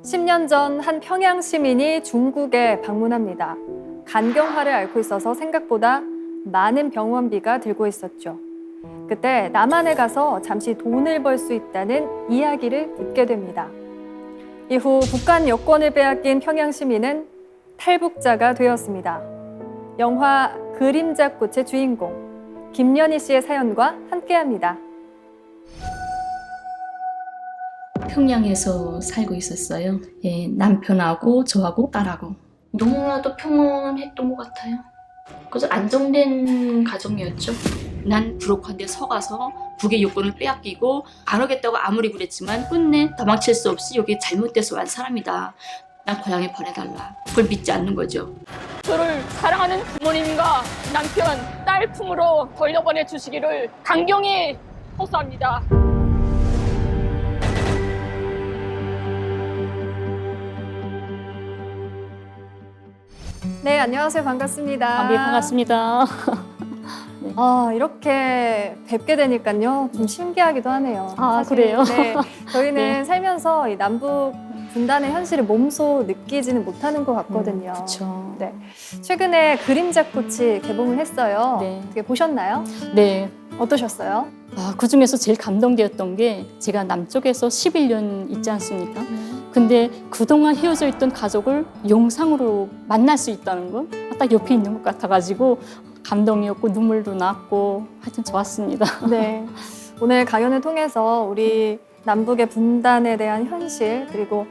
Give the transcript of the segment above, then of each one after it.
10년 전 한 평양 시민이 중국에 방문합니다. 간경화를 앓고 있어서 생각보다 많은 병원비가 들고 있었죠. 그때 남한에 가서 잠시 돈을 벌 수 있다는 이야기를 듣게 됩니다. 이후 북한 여권을 빼앗긴 평양 시민은 탈북자가 되었습니다. 영화 그림자꽃의 주인공 김연희 씨의 사연과 함께합니다. 평양에서 살고 있었어요. 예, 남편하고 저하고 딸하고 너무나도 평온했던 것 같아요. 그래서 안정된 가정이었죠. 난 부록한데 서가서 북의 요건을 빼앗기고 안 오겠다고 아무리 그랬지만 끝내 도망칠 수 없이 여기 잘못돼서 온 사람이다. 난 고향에 보내달라. 그걸 믿지 않는 거죠. 저를 사랑하는 부모님과 남편, 딸 품으로 돌려보내 주시기를 강경히 호소합니다. 네, 안녕하세요. 반갑습니다. 네, 반갑습니다. 이렇게 뵙게 되니까요. 좀 신기하기도 하네요. 사실, 그래요? 네, 저희는 네. 살면서 이 남북 분단의 현실을 몸소 느끼지는 못하는 것 같거든요. 그렇죠. 네, 최근에 그림자꽃이 개봉을 했어요. 네. 어떻게 보셨나요? 네. 어떠셨어요? 그 중에서 제일 감동되었던 게 제가 남쪽에서 11년 있지 않습니까? 근데 그동안 헤어져 있던 가족을 영상으로 만날 수 있다는 건 딱 옆에 있는 것 같아가지고 감동이었고 눈물도 났고 하여튼 좋았습니다. 네, 오늘 강연을 통해서 우리 남북의 분단에 대한 현실 그리고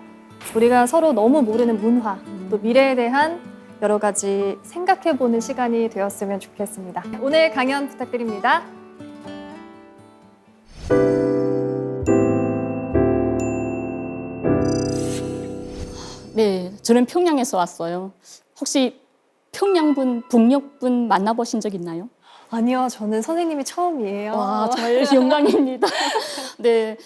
우리가 서로 너무 모르는 문화 또 미래에 대한 여러 가지 생각해보는 시간이 되었으면 좋겠습니다. 오늘 강연 부탁드립니다. 네, 저는 평양에서 왔어요. 혹시 평양분, 북녘분 만나보신 적 있나요? 아니요, 저는 선생님이 처음이에요. 와, 정말 영광입니다. 네,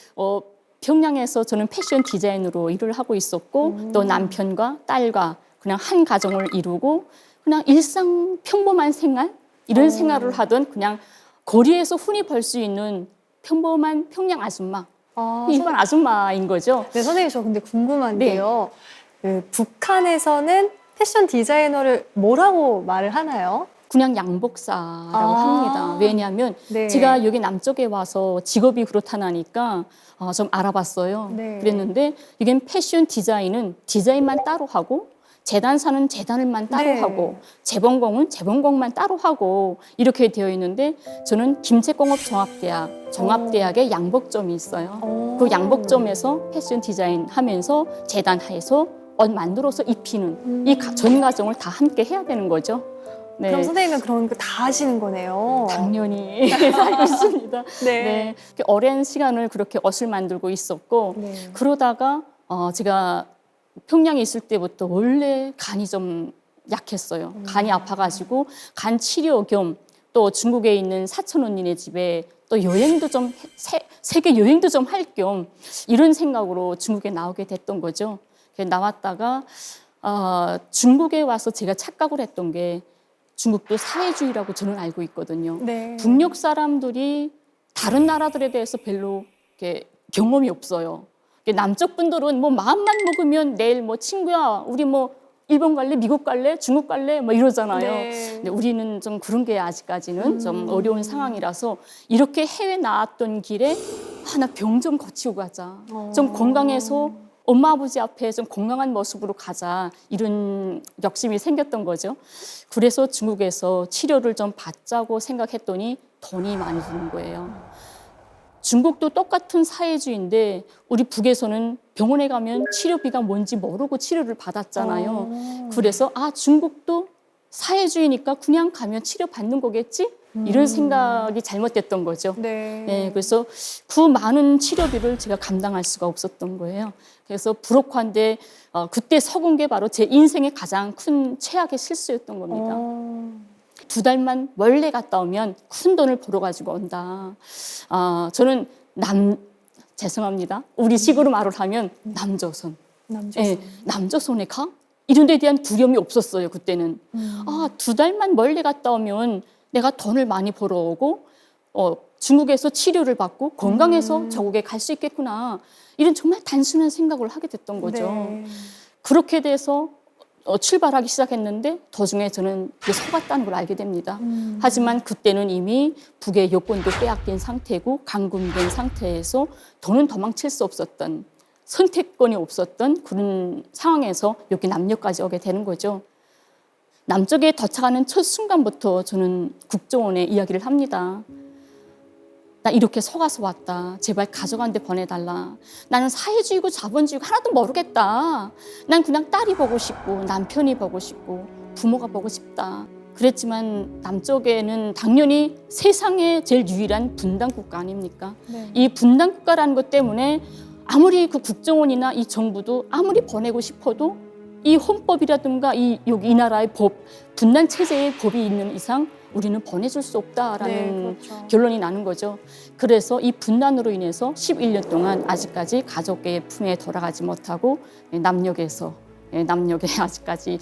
평양에서 저는 패션 디자인으로 일을 하고 있었고 또 남편과 딸과 그냥 한 가정을 이루고 그냥 일상 평범한 생활 이런 생활을 하던 그냥 거리에서 흔히 볼 수 있는 평범한 평양 아줌마 일반 아줌마인 거죠. 네, 선생님 저 근데 궁금한 게요. 그 북한에서는 패션 디자이너를 뭐라고 말을 하나요? 그냥 양복사라고 합니다. 왜냐하면 네. 제가 여기 남쪽에 와서 직업이 그렇다니까 좀 알아봤어요. 네. 그랬는데 이게 패션 디자인은 디자인만 따로 하고 재단사는 재단을만 따로 네. 하고 재봉공은 재봉공만 따로 하고 이렇게 되어 있는데 저는 김책공업종합대학 종합대학에 양복점이 있어요. 그 양복점에서 패션 디자인 하면서 재단해서 옷 만들어서 입히는 이 전 과정을 다 함께 해야 되는 거죠. 네. 그럼 선생님은 그런 거 다 하시는 거네요. 당연히 알고 있습니다. 네. 네. 오랜 시간을 그렇게 옷을 만들고 있었고 네. 그러다가 제가 평양에 있을 때부터 원래 간이 좀 약했어요. 간이 아파가지고 간 치료 겸 또 중국에 있는 사촌 언니네 집에 또 여행도 좀 세계 여행도 좀 할 겸 이런 생각으로 중국에 나오게 됐던 거죠. 나왔다가 중국에 와서 제가 착각을 했던 게 중국도 사회주의라고 저는 알고 있거든요. 네. 북녘 사람들이 다른 나라들에 대해서 별로 이렇게 경험이 없어요. 남쪽 분들은 뭐 마음만 먹으면 내일 뭐 친구야 우리 뭐 일본 갈래, 미국 갈래, 중국 갈래 뭐 이러잖아요. 네. 근데 우리는 좀 그런 게 아직까지는 좀 어려운 상황이라서 이렇게 해외 나왔던 길에 나 병 좀 고치고 가자. 좀 건강해서 엄마 아버지 앞에 좀 건강한 모습으로 가자 이런 욕심이 생겼던 거죠. 그래서 중국에서 치료를 좀 받자고 생각했더니 돈이 많이 드는 거예요. 중국도 똑같은 사회주의인데 우리 북에서는 병원에 가면 치료비가 뭔지 모르고 치료를 받았잖아요. 그래서 중국도 사회주의니까 그냥 가면 치료받는 거겠지? 이런 생각이 잘못됐던 거죠. 네. 네, 그래서 그 많은 치료비를 제가 감당할 수가 없었던 거예요. 그래서 불혹한데 그때 속은 게 바로 제 인생의 가장 큰 최악의 실수였던 겁니다. 2달만 원래 갔다 오면 큰 돈을 벌어가지고 온다. 저는 죄송합니다. 우리 식으로 말을 하면 남조선. 남조선. 네, 남조선에 가? 이런 데 대한 두려움이 없었어요, 그때는. 2달만 멀리 갔다 오면 내가 돈을 많이 벌어오고 중국에서 치료를 받고 건강해서 저국에 갈 수 있겠구나. 이런 정말 단순한 생각을 하게 됐던 거죠. 네. 그렇게 돼서 출발하기 시작했는데 도중에 저는 이게 속았다는 걸 알게 됩니다. 하지만 그때는 이미 북의 여권도 빼앗긴 상태고 감금된 상태에서 더는 도망칠 수 없었던 선택권이 없었던 그런 상황에서 여기 남녘까지 오게 되는 거죠. 남쪽에 도착하는 첫 순간부터 저는 국정원에 이야기를 합니다. 나 이렇게 속아서 왔다. 제발 가족한테 보내달라. 나는 사회주의고 자본주의고 하나도 모르겠다. 난 그냥 딸이 보고 싶고 남편이 보고 싶고 부모가 보고 싶다. 그랬지만 남쪽에는 당연히 세상에 제일 유일한 분단 국가 아닙니까? 네. 이 분단 국가라는 것 때문에 아무리 그 국정원이나 이 정부도 아무리 보내고 싶어도 이 헌법이라든가 이 나라의 법, 분단 체제의 법이 있는 이상 우리는 보내줄 수 없다라는 네, 그렇죠. 결론이 나는 거죠. 그래서 이 분단으로 인해서 11년 동안 아직까지 가족의 품에 돌아가지 못하고 남녘에 아직까지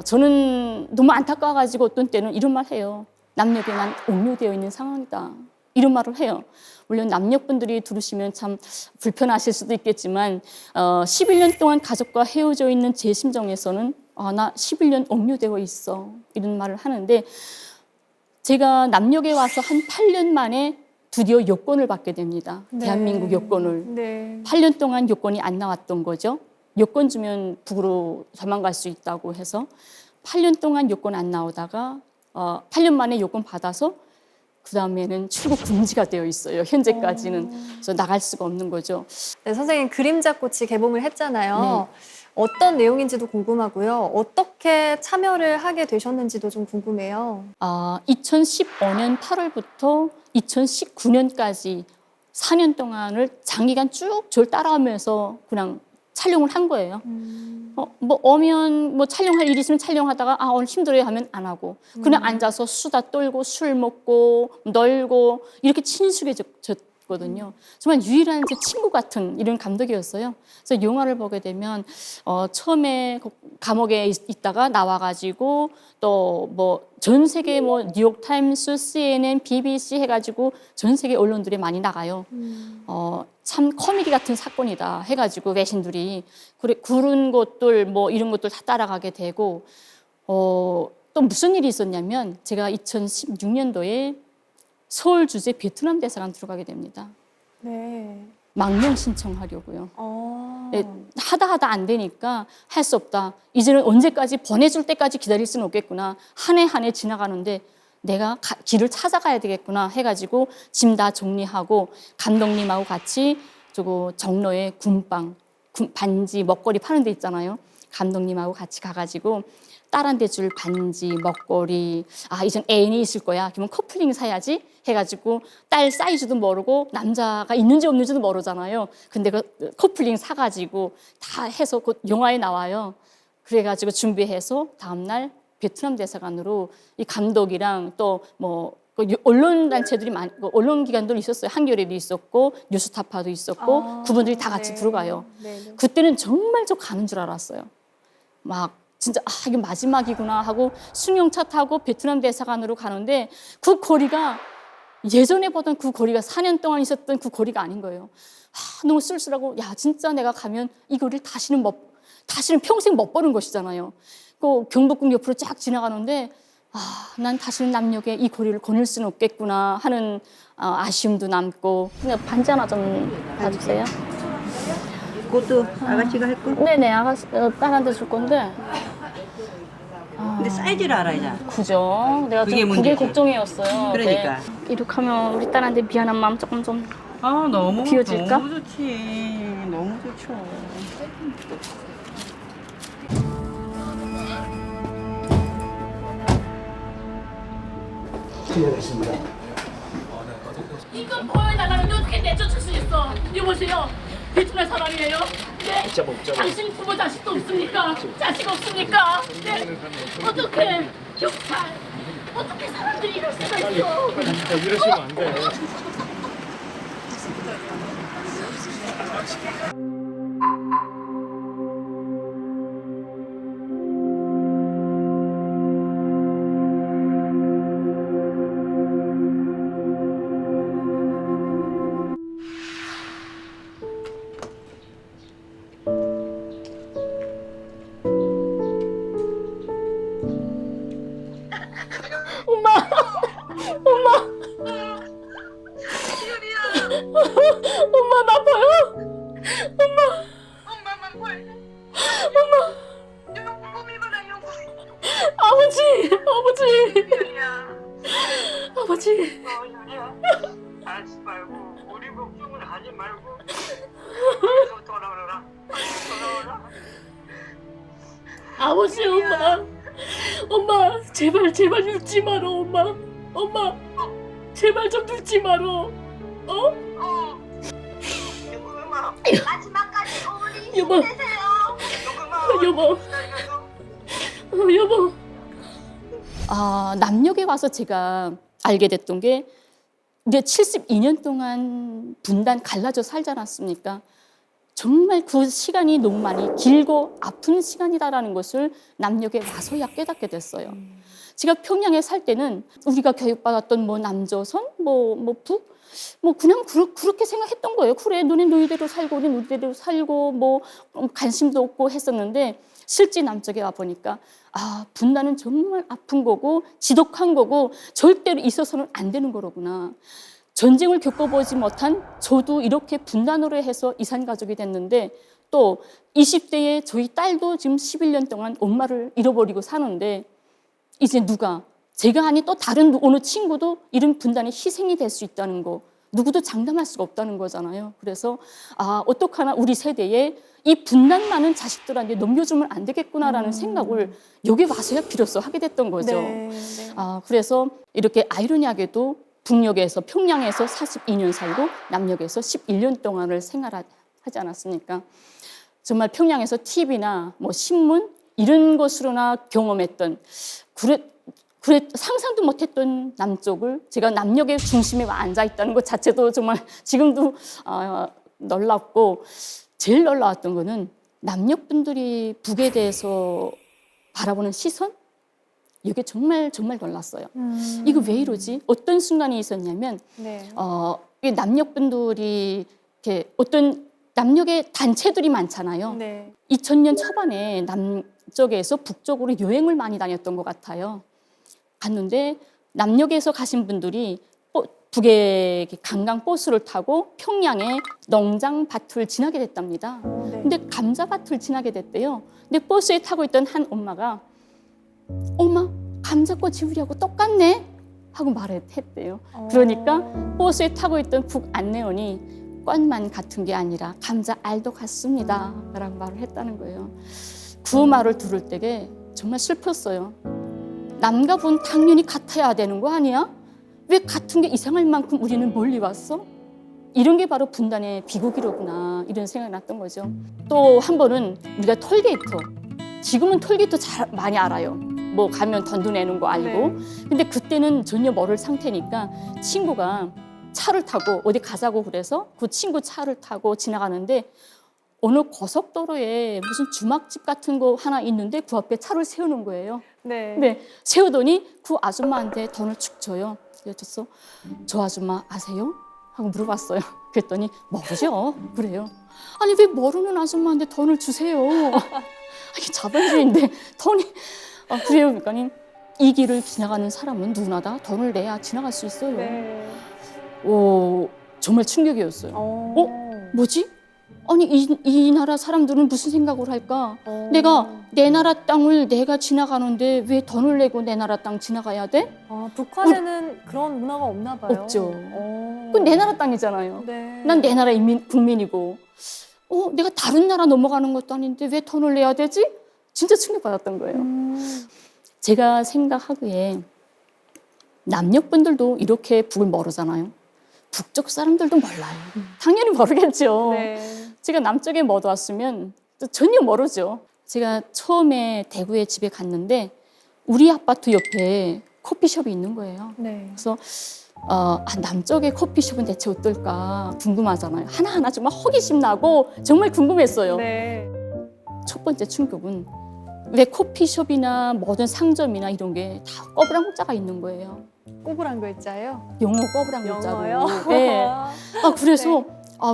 저는 너무 안타까워가지고 어떤 때는 이런 말 해요. 남녘에 난 옥료되어 있는 상황이다. 이런 말을 해요. 물론 남녘 분들이 들으시면 참 불편하실 수도 있겠지만 11년 동안 가족과 헤어져 있는 제 심정에서는 나 11년 옥료되어 있어. 이런 말을 하는데 제가 남녘에 와서 한 8년 만에 드디어 여권을 받게 됩니다. 네. 대한민국 여권을. 네. 8년 동안 여권이 안 나왔던 거죠. 여권 주면 북으로 도망갈 수 있다고 해서 8년 동안 여권 안 나오다가 8년 만에 여권 받아서 그 다음에는 출국 금지가 되어 있어요. 현재까지는. 그래서 나갈 수가 없는 거죠. 네, 선생님 그림자꽃이 개봉을 했잖아요. 네. 어떤 내용인지도 궁금하고요. 어떻게 참여를 하게 되셨는지도 좀 궁금해요. 2015년 8월부터 2019년까지 4년 동안을 장기간 쭉 저를 따라오면서 그냥 촬영을 한 거예요. 오면 촬영할 일이 있으면 촬영하다가 오늘 힘들어요 하면 안 하고 그냥 앉아서 수다 떨고 술 먹고 놀고 이렇게 친숙해졌거든요. 정말 유일한 제 친구 같은 이런 감독이었어요. 그래서 영화를 보게 되면 처음에 감옥에 있다가 나와가지고 또 전 세계 뉴욕타임스, CNN, BBC 해가지고 전 세계 언론들이 많이 나가요. 참 코미디 같은 사건이다 해가지고 외신들이 그런 것들 이런 것들 다 따라가게 되고 또 무슨 일이 있었냐면 제가 2016년도에 서울 주재 베트남 대사관 들어가게 됩니다. 네. 망명 신청하려고요. 네, 하다 안 되니까 할 수 없다. 이제는 언제까지 보내줄 때까지 기다릴 수는 없겠구나. 한 해 한 해 지나가는데 내가 길을 찾아가야 되겠구나 해가지고 짐 다 정리하고 감독님하고 같이 정로에 군빵, 반지, 먹거리 파는 데 있잖아요. 감독님하고 같이 가가지고 딸한테 줄 반지, 먹거리, 이젠 애인이 있을 거야. 그러면 커플링 사야지 해가지고 딸 사이즈도 모르고 남자가 있는지 없는지도 모르잖아요. 근데 그 커플링 사가지고 다 해서 곧 영화에 나와요. 그래가지고 준비해서 다음날 베트남 대사관으로 이 감독이랑 또 언론 단체들이 언론 기관들이 있었어요. 한겨레도 있었고 뉴스타파도 있었고 그분들이 다 같이 네. 들어가요. 네. 그때는 정말 저 가는 줄 알았어요. 진짜 이게 마지막이구나 하고 승용차 타고 베트남 대사관으로 가는데 그 거리가 예전에 보던 그 거리가 4년 동안 있었던 그 거리가 아닌 거예요. 너무 쓸쓸하고 진짜 내가 가면 이 거리를 다시는 평생 못 보는 것이잖아요. 그 경복궁 옆으로 쫙 지나가는데 난 다시는 남녘에 이 거리를 거닐 수는 없겠구나 하는 아쉬움도 남고. 그냥 반지 하나 좀 봐주세요. 그것도 아가씨가 할 거? 네네, 아가씨 딸한테 줄 건데. 근데 사이즈를 알아야지. 그죠? 내가 그게 좀 그게 문제지. 걱정이었어요. 그러니까. 네. 이렇게 하면 우리 딸한테 미안한 마음 조금 좀. 너무 비워줄까? 너무 좋지. 너무 좋죠. 이건 보여달라는데 어떻게 내쫓을 수 있어? 여보세요? 베트남 사람이에요? 네? 당신 부모 자식도 없습니까? 자식 없습니까? 네? 어떻게 경찰? 어떻게 사람들이 이럴 수가 있어? 이러시면 안 돼요. 아버지, 유리야, 아버지. 유리야. 하지 말고 우리 걱정은 하지 말고 여기서 돌아오라. 돌아오라. 아버지, 엄마, 제발 늙지 마라, 엄마, 제발 좀 늙지 마라. 누구마? 마지막까지 우리 여보. 힘내세요. 누구마? 여보. 아, 남녘에 와서 제가 알게 됐던 게 이제 72년 동안 분단 갈라져 살지 않았습니까? 정말 그 시간이 너무 많이 길고 아픈 시간이다라는 것을 남녘에 와서야 깨닫게 됐어요. 제가 평양에 살 때는 우리가 교육받았던 뭐 남조선, 뭐 북, 뭐 그냥 그렇게 생각했던 거예요. 그래, 너네 너희대로 살고 우리 우리대로 살고 뭐 관심도 없고 했었는데 실제 남쪽에 와 보니까 아, 분단은 정말 아픈 거고 지독한 거고 절대로 있어서는 안 되는 거로구나. 전쟁을 겪어보지 못한 저도 이렇게 분단으로 해서 이산 가족이 됐는데 또 20대에 저희 딸도 지금 11년 동안 엄마를 잃어버리고 사는데 이제 누가 제가 아닌 또 다른 어느 친구도 이런 분단의 희생이 될 수 있다는 거 누구도 장담할 수가 없다는 거잖아요. 그래서 아, 어떡하나 우리 세대에 이 분단 많은 자식들한테 넘겨주면 안 되겠구나라는 생각을 여기 와서야 비로소 하게 됐던 거죠. 네. 아, 그래서 이렇게 아이러니하게도 북녘에서 평양에서 42년 살고 남녘에서 11년 동안을 생활하지 않았습니까? 정말 평양에서 TV나 뭐 신문 이런 것으로나 경험했던 그래 상상도 못했던 남쪽을 제가 남녘의 중심에 앉아 있다는 것 자체도 정말 지금도 놀랍고 제일 놀라웠던 거는 남녘 분들이 북에 대해서 바라보는 시선 이게 정말 놀랐어요. 이거 왜 이러지? 어떤 순간이 있었냐면 네. 이 남녘 분들이 이렇게 어떤 남녘의 단체들이 많잖아요. 네. 2000년 초반에 남쪽에서 북쪽으로 여행을 많이 다녔던 것 같아요. 갔는데 남녘에서 가신 분들이 북에 관광 버스를 타고 평양의 농장밭을 지나게 됐답니다. 네. 근데 감자밭을 지나게 됐대요. 근데 버스에 타고 있던 한 엄마가 엄마 감자꽃이 우리하고 똑같네 하고 말했대요. 그러니까 버스에 타고 있던 북 안내원이 꽃만 같은 게 아니라 감자 알도 같습니다 라고 말을 했다는 거예요. 그 말을 들을 때에 정말 슬펐어요. 남과 북은 당연히 같아야 되는 거 아니야? 왜 같은 게 이상할 만큼 우리는 멀리 왔어? 이런 게 바로 분단의 비극이로구나 이런 생각이 났던 거죠. 또 한 번은 우리가 톨게이트 지금은 톨게이트 잘 많이 알아요. 뭐 가면 돈 내는 거 알고. 네. 근데 그때는 전혀 모를 상태니까 친구가 차를 타고 어디 가자고 그래서 그 친구 차를 타고 지나가는데 어느 고속도로에 무슨 주막집 같은 거 하나 있는데 그 앞에 차를 세우는 거예요. 네. 네, 세우더니 그 아줌마한테 돈을 축 줘요. 그래서 저 아줌마 아세요? 하고 물어봤어요. 그랬더니 모르죠. 그래요. 아니 왜 모르는 아줌마한테 돈을 주세요? 이게 자본주의인데 돈이 그래요. 그러니까 이 길을 지나가는 사람은 누구나 다 돈을 내야 지나갈 수 있어요. 네. 오, 정말 충격이었어요. 뭐지? 아니 이 나라 사람들은 무슨 생각을 할까? 내가 내 나라 땅을 내가 지나가는데 왜 돈을 내고 내 나라 땅 지나가야 돼? 북한에는 그런 문화가 없나 봐요. 없죠. 그건 내 나라 땅이잖아요. 네. 난 내 나라 국민이고 내가 다른 나라 넘어가는 것도 아닌데 왜 돈을 내야 되지? 진짜 충격받았던 거예요. 제가 생각하기에 남녘 분들도 이렇게 북을 모르잖아요. 북쪽 사람들도 몰라요. 당연히 모르겠죠. 네. 제가 남쪽에 못 왔으면 전혀 모르죠. 제가 처음에 대구에 집에 갔는데 우리 아파트 옆에 커피숍이 있는 거예요. 네. 그래서 남쪽의 커피숍은 대체 어떨까 궁금하잖아요. 하나하나 정말 호기심 나고 정말 궁금했어요. 네. 첫 번째 충격은 왜 커피숍이나 모든 상점이나 이런 게 다 꼬부랑 글자가 있는 거예요. 꼬부랑 글자예요? 영어 꼬부랑 글자로. 영어요? 네. 그래서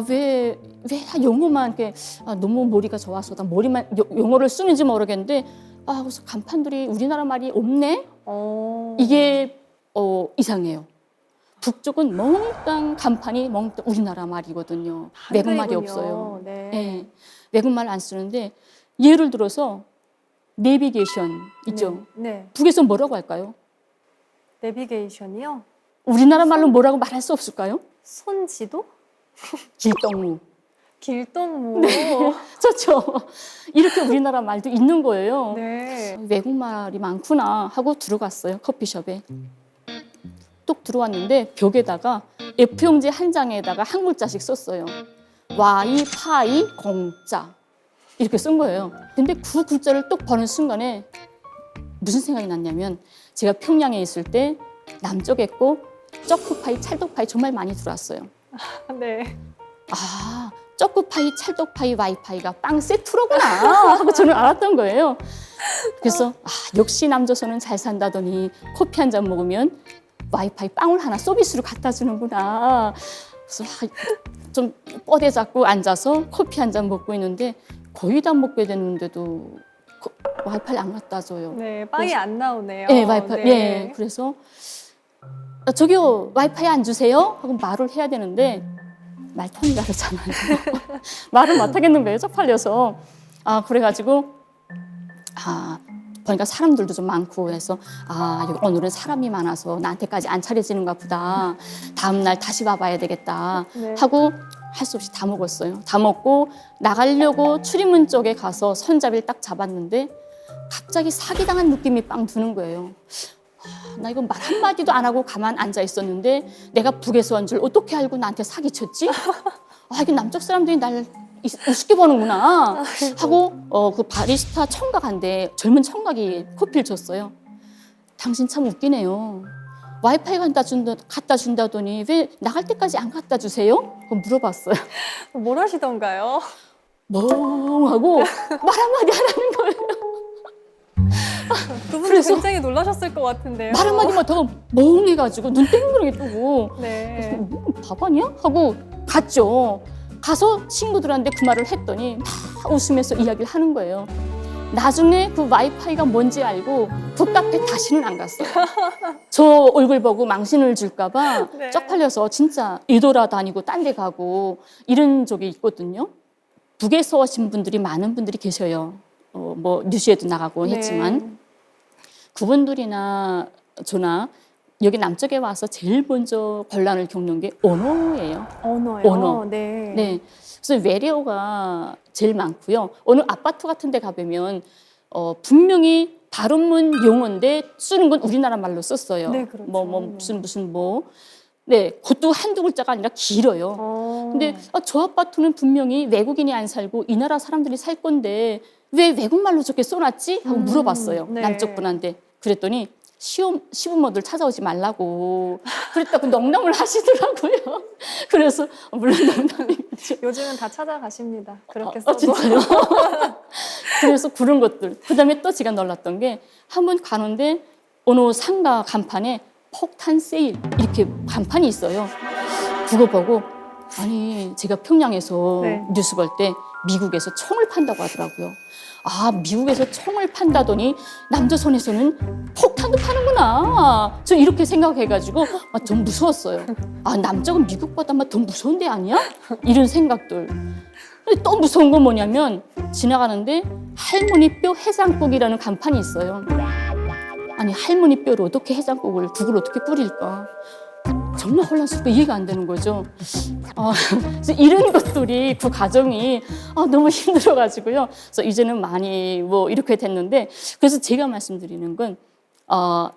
네. 왜 다 영어만 이렇게 너무 머리가 좋아서 나 머리만 영어를 쓰는지 모르겠는데 그래서 간판들이 우리나라 말이 없네. 이게 이상해요. 북쪽은 몽땅 간판이 몽땅 우리나라 말이거든요. 외국 말이 없어요. 네. 네. 외국 말 안 쓰는데 예를 들어서 내비게이션 있죠. 네. 북에서 뭐라고 할까요? 내비게이션이요? 우리나라 말로 뭐라고 말할 수 없을까요? 손지도? 길동무. 길동무. 좋죠. 이렇게 우리나라 말도 있는 거예요. 네. 외국 말이 많구나 하고 들어갔어요. 커피숍에. 뚝 들어왔는데 벽에다가 F용지 한 장에다가 한 글자씩 썼어요. 와이파이 공짜. 이렇게 쓴 거예요. 근데 그 글자를 똑 보는 순간에 무슨 생각이 났냐면 제가 평양에 있을 때 남쪽에 고 쪼크파이, 찰떡파이 정말 많이 들어왔어요. 네. 아, 쪼크파이, 찰떡파이, 와이파이가 빵 세트로구나 하고 저는 알았던 거예요. 그래서 역시 남조선은 잘 산다더니 커피 한 잔 먹으면 와이파이 빵을 하나 서비스로 갖다 주는구나. 그래서 좀 뻗에 잡고 앉아서 커피 한 잔 먹고 있는데 거의 다 먹게 됐는데도 와이파이를 안 갖다 줘요. 네, 빵이 안 나오네요. 네, 와이파이. 네. 예, 그래서 저기요 와이파이 안 주세요? 하고 말을 해야 되는데 말톤이 다르잖아요. 말을 못 하겠는 거예요, 쪽팔려서. 그래가지고 보니까 사람들도 좀 많고 해서 여기 오늘은 사람이 많아서 나한테까지 안 차려지는가 보다. 다음 날 다시 와봐야 되겠다 네. 하고 할 수 없이 다 먹었어요. 다 먹고 나가려고 출입문 쪽에 가서 손잡이를 딱 잡았는데 갑자기 사기당한 느낌이 빵 드는 거예요. 나 이거 말 한마디도 안 하고 가만 앉아 있었는데 내가 북에서 온 줄 어떻게 알고 나한테 사기쳤지? 이게 남쪽 사람들이 날 우습게 보는구나 하고 그 바리스타 청각한테 젊은 청각이 커피를 줬어요. 당신 참 웃기네요. 와이파이 갖다 준다더니 왜 나갈 때까지 안 갖다 주세요? 물어봤어요. 뭘 하시던가요? 멍하고 말 한마디 안 하는 거예요. 그분도 그래서- 굉장히 놀라셨을 것 같은데요. 말 한마디만 더 멍해가지고 눈 땡그랗게 뜨고 네. 밥 아니야? 하고 갔죠. 가서 친구들한테 그 말을 했더니 막 웃으면서 이야기를 하는 거예요. 나중에 그 와이파이가 뭔지 알고 그 카페 다시는 안 갔어요. 저 얼굴 보고 망신을 줄까 봐 네. 쪽팔려서 진짜 이돌아다니고 딴 데 가고 이런 적이 있거든요. 북에서 오신 분들이 많은 분들이 계셔요. 뭐 뉴스에도 나가고 네. 했지만 그분들이나 저나 여기 남쪽에 와서 제일 먼저 곤란을 겪는 게 언어예요. 언어요. 언어. 네. 네. 그래서 외래어가 제일 많고요. 어느 아파트 같은 데 가보면 분명히 발음은 영어인데 쓰는 건 우리나라 말로 썼어요. 네, 그렇죠. 무슨 네, 그것도 한두 글자가 아니라 길어요. 근데 저 아파트는 분명히 외국인이 안 살고 이 나라 사람들이 살 건데 왜 외국말로 저렇게 써놨지? 하고 물어봤어요. 네. 남쪽 분한테. 그랬더니 시부모들 찾아오지 말라고 그랬다고 농담을 하시더라고요. 그래서 물론 농담이죠. 요즘은 다 찾아가십니다. 그렇게 써도. 진짜요? 그래서 그런 것들. 그다음에 또 제가 놀랐던 게 한 번 가는데 어느 상가 간판에 폭탄 세일 이렇게 간판이 있어요. 그거 보고 아니 제가 평양에서 네. 뉴스 볼 때 미국에서 총을 판다고 하더라고요. 미국에서 총을 판다더니 남조선에서는 폭탄도 파는구나. 저 이렇게 생각해가지고 좀 무서웠어요. 남쪽은 미국보다 더 무서운 데 아니야? 이런 생각들. 근데 또 무서운 건 뭐냐면 지나가는데 할머니 뼈 해장국이라는 간판이 있어요. 아니 할머니 뼈를 어떻게 해장국을 국을 어떻게 끓일까? 정말 혼란스럽고 이해가 안 되는 거죠. 그래서 이런 것들이 그 과정이 너무 힘들어가지고요. 그래서 이제는 많이 이렇게 됐는데 그래서 제가 말씀드리는 건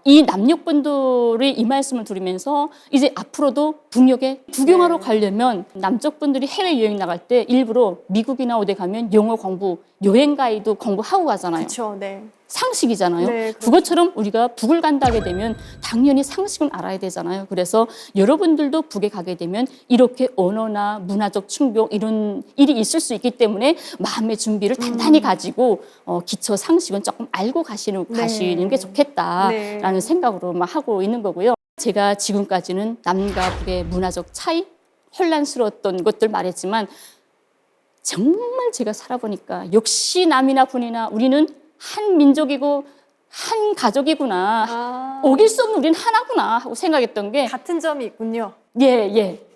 이 남녘분들이 이 말씀을 들으면서 이제 앞으로도 북녘에 구경하러 가려면 남쪽 분들이 해외여행 나갈 때 일부러 미국이나 어디 가면 영어 공부, 여행 가이드 공부하고 가잖아요. 그렇죠. 네. 상식이잖아요. 네, 그렇죠. 그것처럼 우리가 북을 간다게 되면 당연히 상식은 알아야 되잖아요. 그래서 여러분들도 북에 가게 되면 이렇게 언어나 문화적 충격 이런 일이 있을 수 있기 때문에 마음의 준비를 단단히 가지고 기초 상식은 조금 알고 가시는 게 좋겠다라는 네. 생각으로 막 하고 있는 거고요. 제가 지금까지는 남과 북의 문화적 차이, 혼란스러웠던 것들 말했지만 정말 제가 살아보니까 역시 남이나 분이나 우리는 한 민족이고 한 가족이구나. 오길 수 없는 우리는 하나구나 하고 생각했던 게 같은 점이 있군요.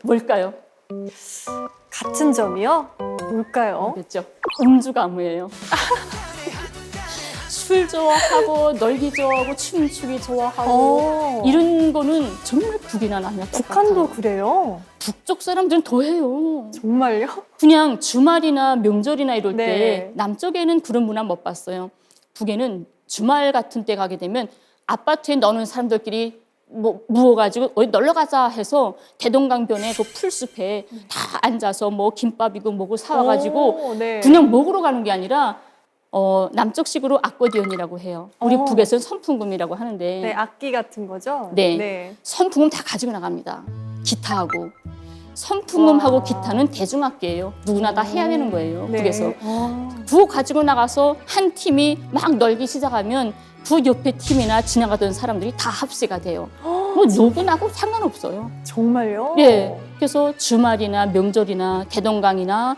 뭘까요? 같은 점이요? 뭘까요? 그렇죠. 음주가무예요. 술 좋아하고 놀기 좋아하고 춤추기 좋아하고 이런 거는 정말 북이나 남이나 북한도 똑같아요. 그래요? 북쪽 사람들은 더 해요. 정말요? 그냥 주말이나 명절이나 이럴 네. 때 남쪽에는 그런 문화 못 봤어요. 북에는 주말 같은 때 가게 되면 아파트에 넣는 사람들끼리 뭐 모아가지고 어디 놀러 가자 해서 대동강변에 그 풀숲에 다 앉아서 뭐 김밥이고 뭐고 사와가지고 네. 그냥 먹으러 가는 게 아니라 남쪽식으로 아코디언이라고 해요. 우리 어. 북에서는 선풍금이라고 하는데 네, 악기 같은 거죠? 네. 선풍금 다 가지고 나갑니다. 기타하고 선풍금하고 와. 기타는 대중악기예요. 누구나 다 해야 되는 거예요. 네. 북에서 아. 그거 가지고 나가서 한 팀이 막 놀기 시작하면 그 옆에 팀이나 지나가던 사람들이 다 합세가 돼요. 뭐 누구나고 상관없어요. 정말요? 예. 그래서 주말이나 명절이나 대동강이나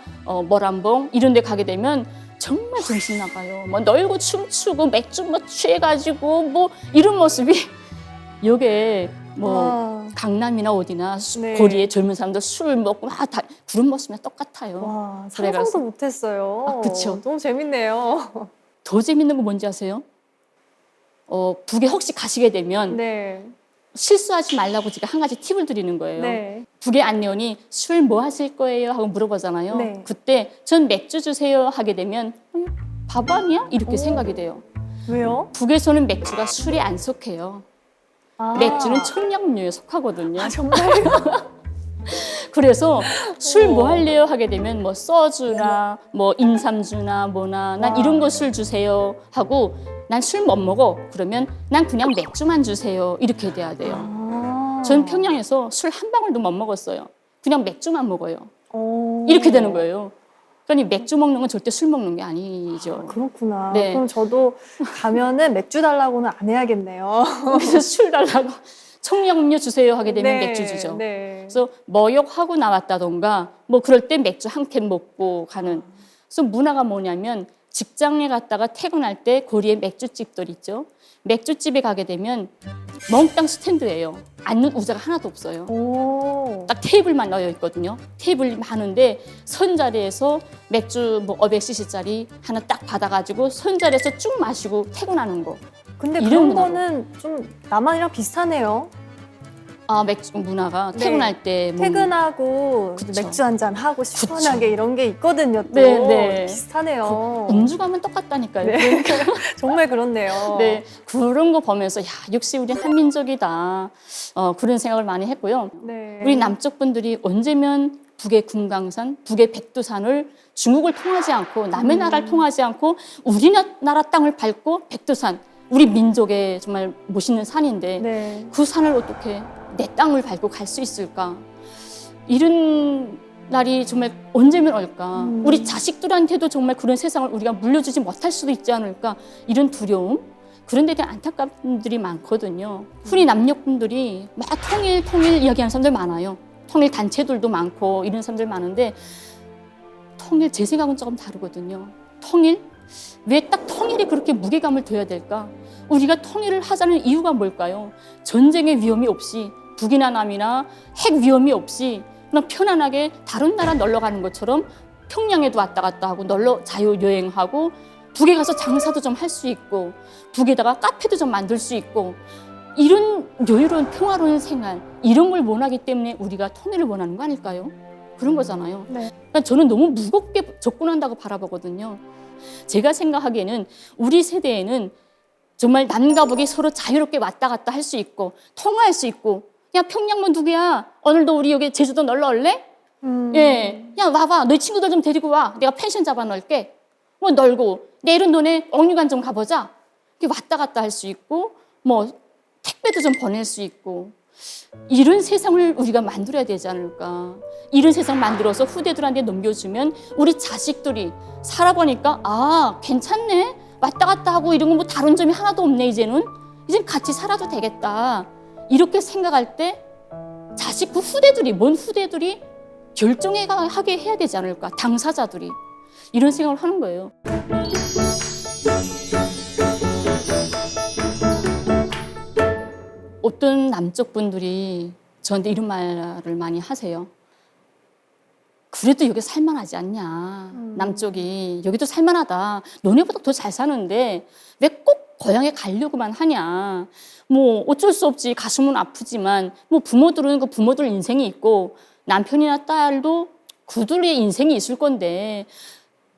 머람봉 이런 데 가게 되면 정말 정신 나가요. 뭐 놀고 춤추고 맥주 뭐 취해가지고 뭐 이런 모습이 요게 뭐 와. 강남이나 어디나 네. 거리에 젊은 사람들 술 먹고 막 다 그런 모습이랑 똑같아요. 와, 그래가지고. 상상도 못했어요. 아, 그쵸. 너무 재밌네요. 더 재밌는 거 뭔지 아세요? 북에 혹시 가시게 되면 네. 실수하지 말라고 제가 한 가지 팁을 드리는 거예요. 네. 북의 안내원이 술 뭐 하실 거예요? 하고 물어보잖아요. 네. 그때 전 맥주 주세요 하게 되면 바보 아니야? 이렇게 생각이 돼요. 왜요? 북에서는 맥주가 술에 안 속해요. 아. 맥주는 청량음료에 속하거든요. 아, 정말요? 그래서 술 뭐 할래요? 하게 되면 뭐 소주나 뭐 인삼주나 뭐나 난 와. 이런 거 술 주세요 하고 난 술 못 먹어. 그러면 난 그냥 맥주만 주세요. 이렇게 돼야 돼요. 아. 전 평양에서 술 한 방울도 못 먹었어요. 그냥 맥주만 먹어요. 오. 이렇게 되는 거예요. 그러니 맥주 먹는 건 절대 술 먹는 게 아니죠. 그렇구나. 네. 그럼 저도 가면은 맥주 달라고는 안 해야겠네요. 그래서 술 달라고 청량음료 주세요 하게 되면 네, 맥주 주죠. 네. 그래서 머욕하고 나왔다던가 뭐 그럴 때 맥주 한 캔 먹고 가는. 그래서 문화가 뭐냐면 직장에 갔다가 퇴근할 때 거리에 맥주집들 있죠. 맥주집에 가게 되면 멍땅 스탠드예요. 앉는 의자가 하나도 없어요. 오. 딱 테이블만 넣여 있거든요. 테이블이 많은데 선자리에서 맥주 뭐 500cc짜리 하나 딱 받아가지고 선자리에서 쭉 마시고 퇴근하는 거. 근데 이런 그런 문화로. 거는 좀 남한이랑 비슷하네요. 아 맥주 문화가 네. 퇴근할 때 먹는. 퇴근하고 그쵸. 맥주 한 잔 하고 시원하게 그쵸. 이런 게 있거든요. 또 네, 네. 비슷하네요. 음주가면 똑같다니까요. 네. 정말 그렇네요. 네, 그런 거 보면서 야 역시 우리 한민족이다. 그런 생각을 많이 했고요. 네. 우리 남쪽 분들이 언제면 북의 금강산, 북의 백두산을 중국을 통하지 않고 남의 나라를 통하지 않고 우리나라 땅을 밟고 백두산, 우리 민족의 정말 멋있는 산인데 네. 그 산을 어떻게 내 땅을 밟고 갈 수 있을까? 이런 날이 정말 언제면 올까? 우리 자식들한테도 정말 그런 세상을 우리가 물려주지 못할 수도 있지 않을까? 이런 두려움, 그런 데 대한 안타까운 분들이 많거든요. 흔히 남녀분들이 막 통일 이야기하는 사람들 많아요. 통일 단체들도 많고 이런 사람들 많은데 통일 제 생각은 조금 다르거든요. 통일? 왜 딱 통일이 그렇게 무게감을 둬야 될까? 우리가 통일을 하자는 이유가 뭘까요? 전쟁의 위험이 없이 북이나 남이나 핵 위험이 없이 그냥 편안하게 다른 나라 놀러 가는 것처럼 평양에도 왔다 갔다 하고 놀러 자유여행하고 북에 가서 장사도 좀 할 수 있고 북에다가 카페도 좀 만들 수 있고 이런 여유로운 평화로운 생활 이런 걸 원하기 때문에 우리가 통일을 원하는 거 아닐까요? 그런 거잖아요. 네. 그러니까 저는 너무 무겁게 접근한다고 바라보거든요. 제가 생각하기에는 우리 세대에는 정말 남과 북이 서로 자유롭게 왔다 갔다 할 수 있고 통화할 수 있고 야 평양 뭐 누구야? 오늘도 우리 여기 제주도 놀러 올래? 예, 야 와봐 너희 친구들 좀 데리고 와 내가 펜션 잡아놓을게 뭐 놀고 내일은 너네 옥류관 좀 가보자 이렇게 왔다 갔다 할 수 있고 뭐 택배도 좀 보낼 수 있고 이런 세상을 우리가 만들어야 되지 않을까. 이런 세상 만들어서 후대들한테 넘겨주면 우리 자식들이 살아보니까 아 괜찮네 왔다 갔다 하고 이런 거 뭐 다른 점이 하나도 없네 이제는 같이 살아도 되겠다 이렇게 생각할 때 자식 그 후대들이 먼 후대들이 결정하게 해야 되지 않을까. 당사자들이 이런 생각을 하는 거예요. 어떤 남쪽 분들이 저한테 이런 말을 많이 하세요. 그래도 여기 살만하지 않냐. 남쪽이 여기도 살만하다. 너네보다 더 잘 사는데 왜 꼭 고향에 가려고만 하냐. 뭐 어쩔 수 없지. 가슴은 아프지만 뭐 부모들은 그 부모들 인생이 있고 남편이나 딸도 그들의 인생이 있을 건데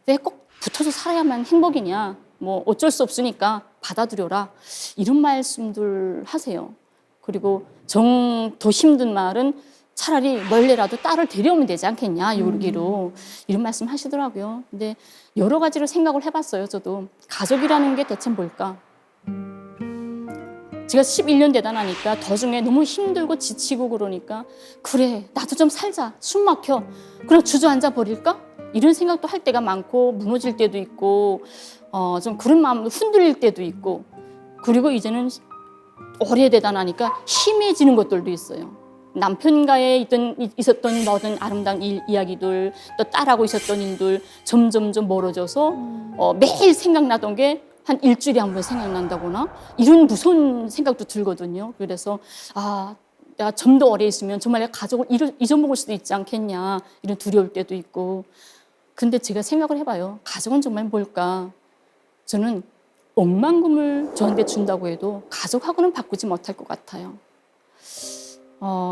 왜 꼭 붙어서 살아야만 행복이냐. 뭐 어쩔 수 없으니까 받아들여라. 이런 말씀들 하세요. 그리고 더 힘든 말은 차라리 멀리라도 딸을 데려오면 되지 않겠냐, 여기로. 이런 말씀 하시더라고요. 근데 여러 가지로 생각을 해봤어요, 저도. 가족이라는 게 대체 뭘까? 제가 11년 되다 나니까 도중에 너무 힘들고 지치고 그러니까 그래, 나도 좀 살자. 숨 막혀. 그럼 주저앉아 버릴까? 이런 생각도 할 때가 많고 무너질 때도 있고 좀 그런 마음도 흔들릴 때도 있고 그리고 이제는 오래되다 나니까 심해지는 것들도 있어요. 남편과의 있었던 모든 아름다운 이야기들 또 딸하고 있었던 일들 점점 멀어져서 매일 생각나던 게 한 일주일에 한 번 생각난다거나 이런 무서운 생각도 들거든요. 그래서 내가 좀 더 오래 있으면 정말 내가 가족을 잊어먹을 수도 있지 않겠냐 이런 두려울 때도 있고 근데 제가 생각을 해봐요. 가족은 정말 뭘까? 저는 억만금을 저한테 준다고 해도 가족하고는 바꾸지 못할 것 같아요.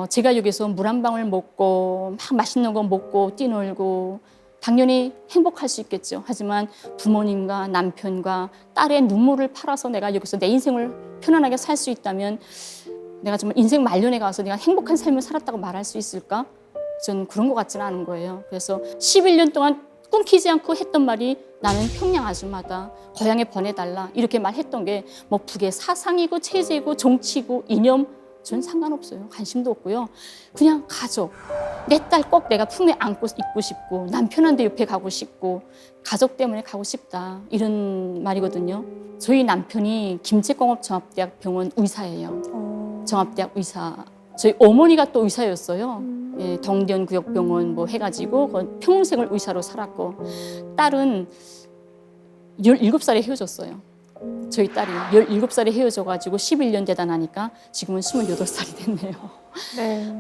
제가 여기서 물 한 방울 먹고 막 맛있는 거 먹고 뛰놀고 당연히 행복할 수 있겠죠. 하지만 부모님과 남편과 딸의 눈물을 팔아서 내가 여기서 내 인생을 편안하게 살 수 있다면 내가 정말 인생 말년에 가서 내가 행복한 삶을 살았다고 말할 수 있을까? 저는 그런 것 같지는 않은 거예요. 그래서 11년 동안 끊기지 않고 했던 말이 나는 평양 아줌마다 고향에 보내달라 이렇게 말했던 게 뭐 북의 사상이고 체제고 정치고 이념 전 상관없어요. 관심도 없고요. 그냥 가족. 내 딸 꼭 내가 품에 안고 있고 싶고 남편한테 옆에 가고 싶고 가족 때문에 가고 싶다. 이런 말이거든요. 저희 남편이 김제공업종합대학병원 의사예요. 종합대학 의사. 저희 어머니가 또 의사였어요. 예, 동대구역병원 뭐 해가지고 평생을 의사로 살았고 딸은 17살에 헤어졌어요. 저희 딸이 17살에 헤어져가지고 11년 되다 나니까 지금은 28살이 됐네요. 네.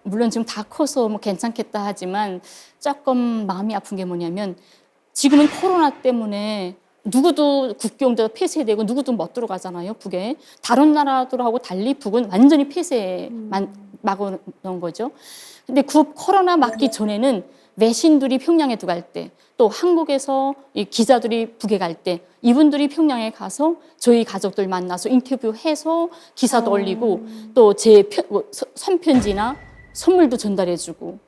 물론 지금 다 커서 뭐 괜찮겠다 하지만 조금 마음이 아픈 게 뭐냐면 지금은 코로나 때문에 누구도 국경도 폐쇄되고 누구도 못 들어가잖아요, 북에. 다른 나라들하고 달리 북은 완전히 폐쇄만 막아놓은 거죠. 근데 그 코로나 막기 전에는 외신들이 평양에 들어갈 때, 또 한국에서 이 기자들이 북에 갈 때 이분들이 평양에 가서 저희 가족들 만나서 인터뷰해서 기사도 올리고 또 제 손편지나 선물도 전달해주고